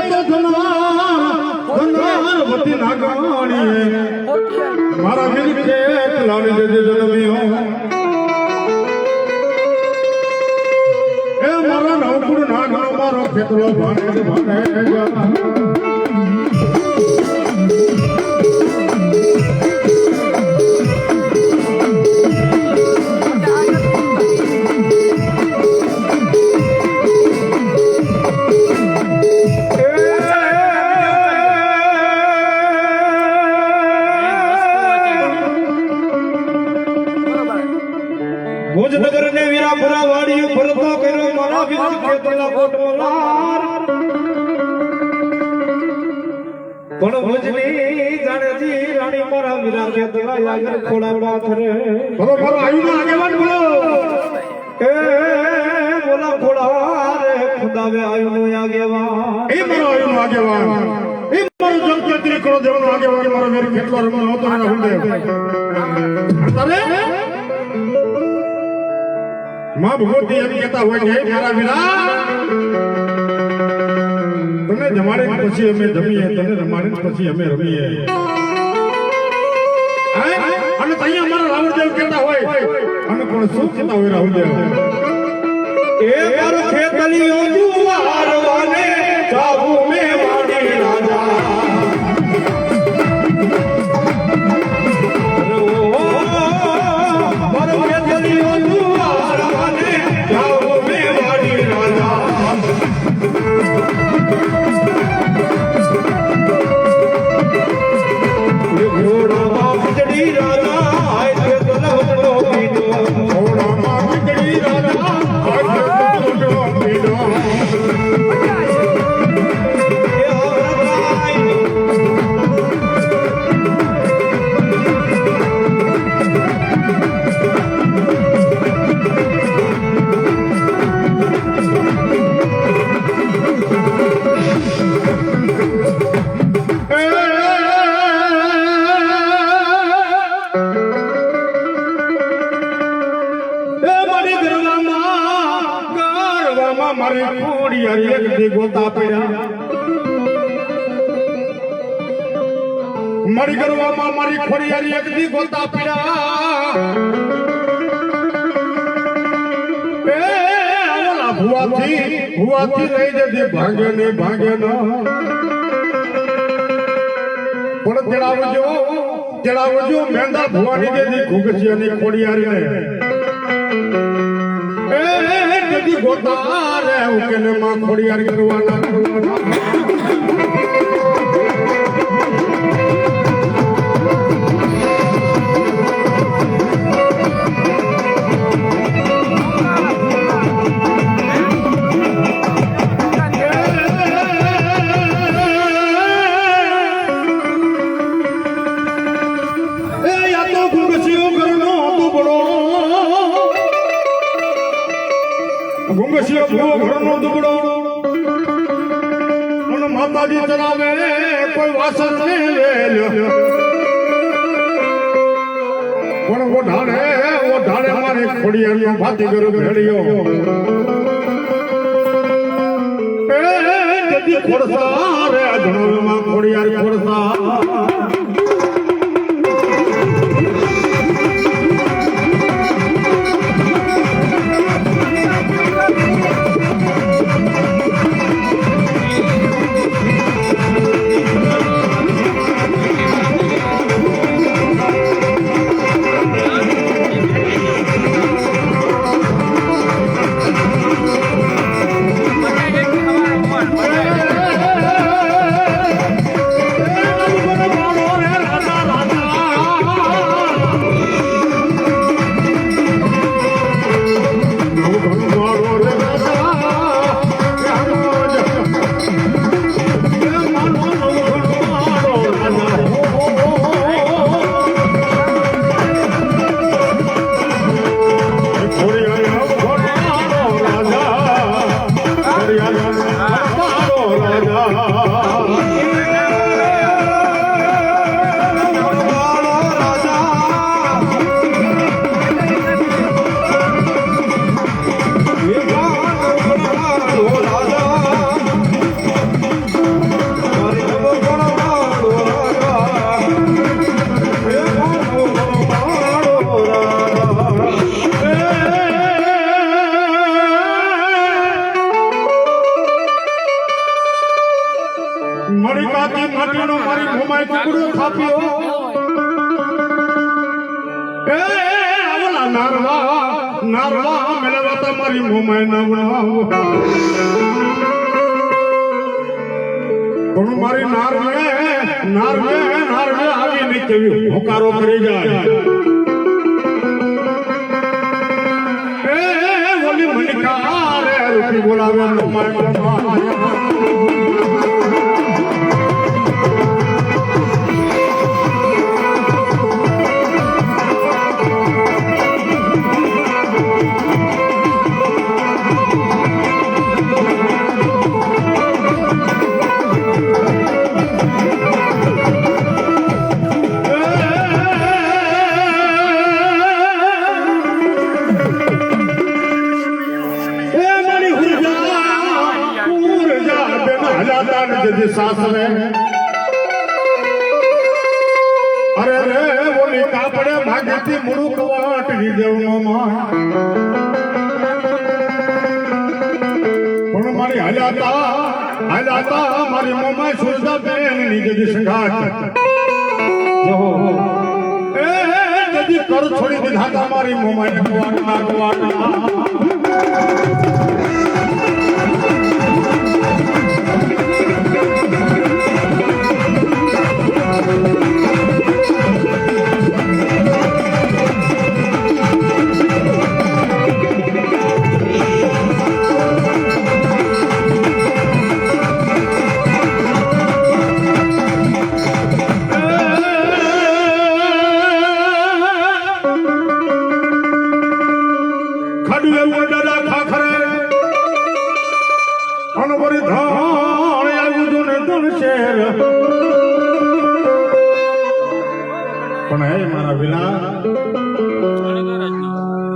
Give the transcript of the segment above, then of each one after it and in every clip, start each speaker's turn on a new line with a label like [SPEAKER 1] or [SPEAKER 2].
[SPEAKER 1] તો ધનાર વતી નાગાણી મારા વીર કે લાડી દે જન્મ્યો એ મારા નવકુળ નાગનો મારો ખેતરો ભાને ભુજનગર ને વીરાપુરા વાડીઓ ફરતો કર્યો મારા વીર ખેતલા કોટલાર પણ ભુજની જાણેજી રાણી મારા વીરા ખેતલા આગળ ખોડાવડા થરે બોલો બોલો આયુનો આગેવાન બોલો એ બોલા ખોડા રે ખુદાવે આયુનો આગેવાન એ મારો આયુનો આગેવાન એ મારો જગતરી કરો દેવનો આગેવાન મારો વીર ખેતલા રમણ હોતો ને હુંડે તારે માં ભગવતી એમ કહેતા હોય કે મારા વીરા તમે જમાડે પછી અમે જમીએ તમે રમાડે પછી અમે રમીએ અને તૈયા મારા રાવણદેવ કહેતા હોય અને પણ શું કહેતા હોય રાવણદેવ એ મારો ખેતલીઓ જુવારવાને જાબુ મે વાડી રાજા મારો ખેતલીઓ મારી કોડી એક દી ગોતા પડ્યા મારી ગરવામાં મારી ખોડિયારી એક દી ગોતા પડ્યા એ ઓલા ભુવાથી લઈ જતી ભાંગે ને પણ જણાવજો મેંદા ભુવાની દેદી ઘુગસિયાની ખોડિયારી ને ગોતા રે ઉકેલે માં ખોડિયાર કરવાના ગુંગસિયો ભૂવો ઘરનો દુબળો અને માતાજી ચલાવે કોઈ વાસણ ને વેલ્યો પણ ઓઢાડે મારે ખોડિયાનો ભાતી ગરો ભેળ્યો એ જતી ખોડસા રે જણોમાં ખોડિયાર ખોડસા મોમાય ટુકડો થાપ્યો એ આવલા નારવા મેળવા તમારી મોમાય નવડાવો પણ મારી નારવે આવીને કેવી હોકારો કરી જાય એ ઓલી મનિકારે રૂપી બોલાવે મોમાય सासरे अरे रे बोली कापड़े भागी मुड़ुक वाट देव मारी हलाता मारी मोमा सुरजा बेन निजे संघाट कर छोड़ी दीधा था मारी मोमा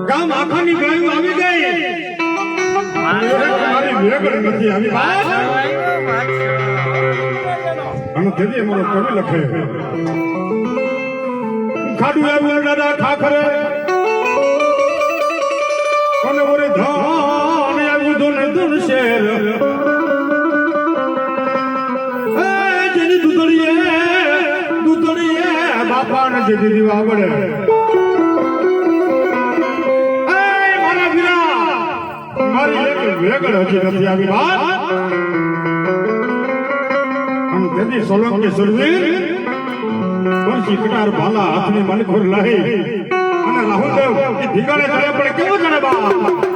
[SPEAKER 1] ગામ આખાની ગાયો આવી ગઈ મારી વેગળ નથી આવી અને તેથી અમારો કવિ લખે ખાડું આવ્યું દાદા ઠાકરે અને ઓરે ધાન આવ્યું ધન શેર જેની દૂધડીએ બાપાને જે દીધી આવડે વેગળ હજી નથી આવી વાત અને તેથી સોલંકી સુરવીર બંસી કટાર ભાલા હાથની મનખુર લાહી અને રાહુલદેવ એ ઢીંગાણે ચડે પડે કેવું ચડે બા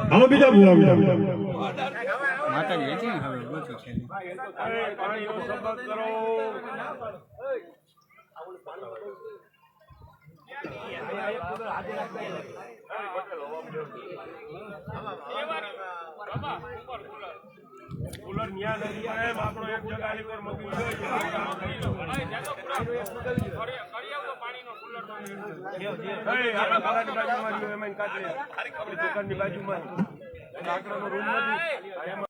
[SPEAKER 1] હાલો બીજા બોલા માતાજી છે હવે ઓછું છે પાણી નો સંબંધ કરો કુલર ન્યા નથી એમ આપણો એક જગ્યા પર મૂકી જોઈએ પાણીનો કુલર
[SPEAKER 2] આપણા ઘરની બાજુમાં એમાં કાઢી આપણી દુકાનની બાજુમાં લાકડાનો રૂમ નથી